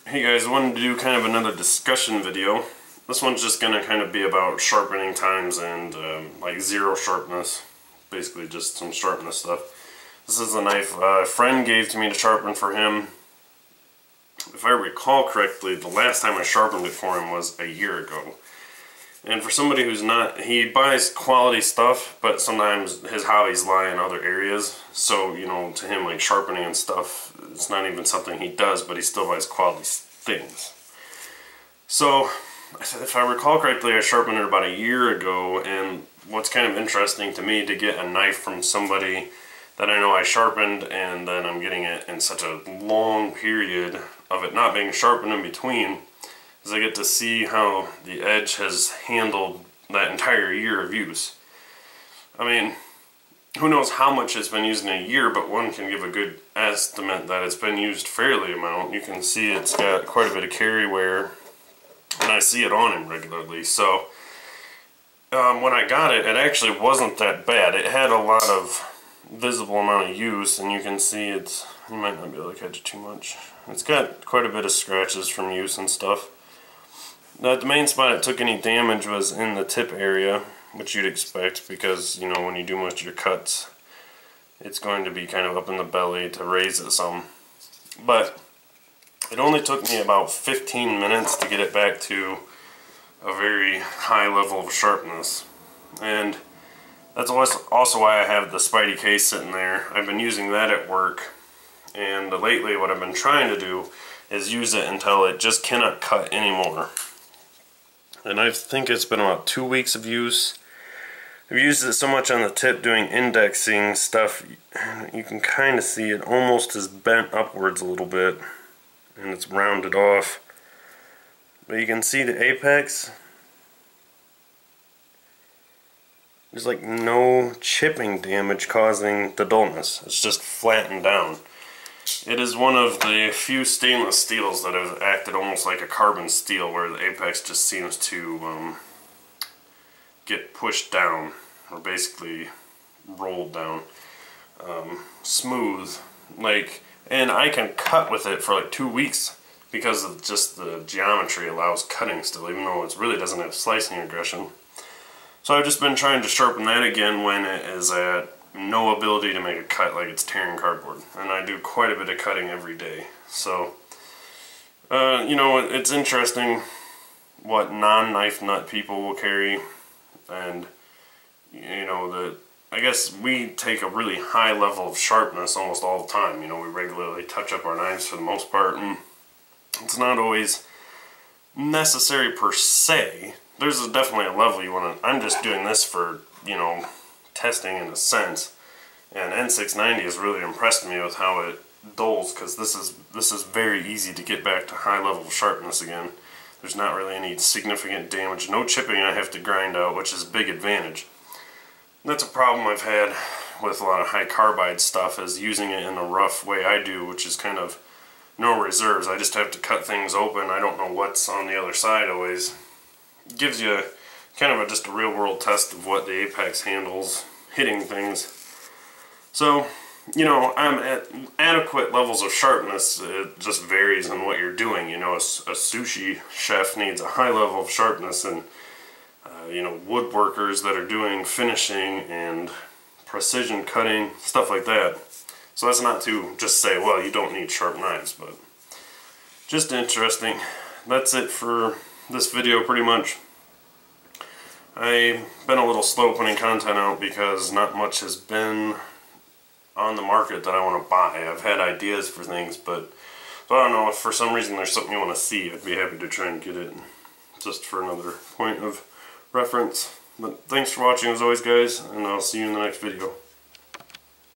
Hey guys, I wanted to do kind of another discussion video. This one's just going to kind of be about sharpening times and like zero sharpness. Basically just some sharpness stuff. This is a knife a friend gave to me to sharpen for him. If I recall correctly, the last time I sharpened it for him was a year ago. And for somebody who's not, he buys quality stuff, but sometimes his hobbies lie in other areas. So, you know, to him, like sharpening and stuff, it's not even something he does, but he still buys quality things. So, if I recall correctly, I sharpened it about a year ago, and what's kind of interesting to me to get a knife from somebody that I know I sharpened, and then I'm getting it in such a long period of it not being sharpened in between, is I get to see how the edge has handled that entire year of use. I mean, who knows how much it's been used in a year, but one can give a good estimate that it's been used fairly amount. You can see it's got quite a bit of carry wear, and I see it on him regularly. So when I got it, it actually wasn't that bad. It had a lot of visible amount of use, and you can see it's, you might not be able to catch it too much. It's got quite a bit of scratches from use and stuff. Now, the main spot it took any damage was in the tip area, which you'd expect because, you know, when you do most of your cuts, it's going to be kind of up in the belly to raise it some. But it only took me about 15 minutes to get it back to a very high level of sharpness. And that's also why I have the Spidey case sitting there. I've been using that at work, and lately what I've been trying to do is use it until it just cannot cut anymore. And I think it's been about 2 weeks of use. I've used it so much on the tip doing indexing stuff, you can kind of see it almost is bent upwards a little bit, and it's rounded off. But you can see the apex. There's like no chipping damage causing the dullness. It's just flattened down. It is one of the few stainless steels that have acted almost like a carbon steel, where the apex just seems to get pushed down, or basically rolled down, smooth. And I can cut with it for like 2 weeks because of just the geometry allows cutting still, even though it really doesn't have slicing aggression. So I've just been trying to sharpen that again when it is at no ability to make a cut, like it's tearing cardboard. And I do quite a bit of cutting every day. So, you know, it's interesting what non-knife nut people will carry. And, you know, I guess we take a really high level of sharpness almost all the time. You know, we regularly touch up our knives for the most part, and it's not always necessary per se. There's definitely a level you want to, I'm just doing this for, you know, testing in a sense, and N690 has really impressed me with how it dulls, because this is very easy to get back to high level of sharpness again. There's not really any significant damage, no chipping I have to grind out, which is a big advantage. That's a problem I've had with a lot of high carbide stuff, is using it in a rough way I do, which is kind of no reserves. I just have to cut things open. I don't know what's on the other side always. It gives you kind of just a real world test of what the apex handles hitting things. So, you know, I'm at adequate levels of sharpness. It just varies on what you're doing. You know, a sushi chef needs a high level of sharpness, and you know, woodworkers that are doing finishing and precision cutting, stuff like that. So that's not to just say, well, you don't need sharp knives, but just interesting. That's it for this video pretty much. I've been a little slow putting content out because not much has been on the market that I want to buy. I've had ideas for things, but so I don't know, if for some reason there's something you want to see, I'd be happy to try and get it, just for another point of reference. But thanks for watching as always, guys, and I'll see you in the next video.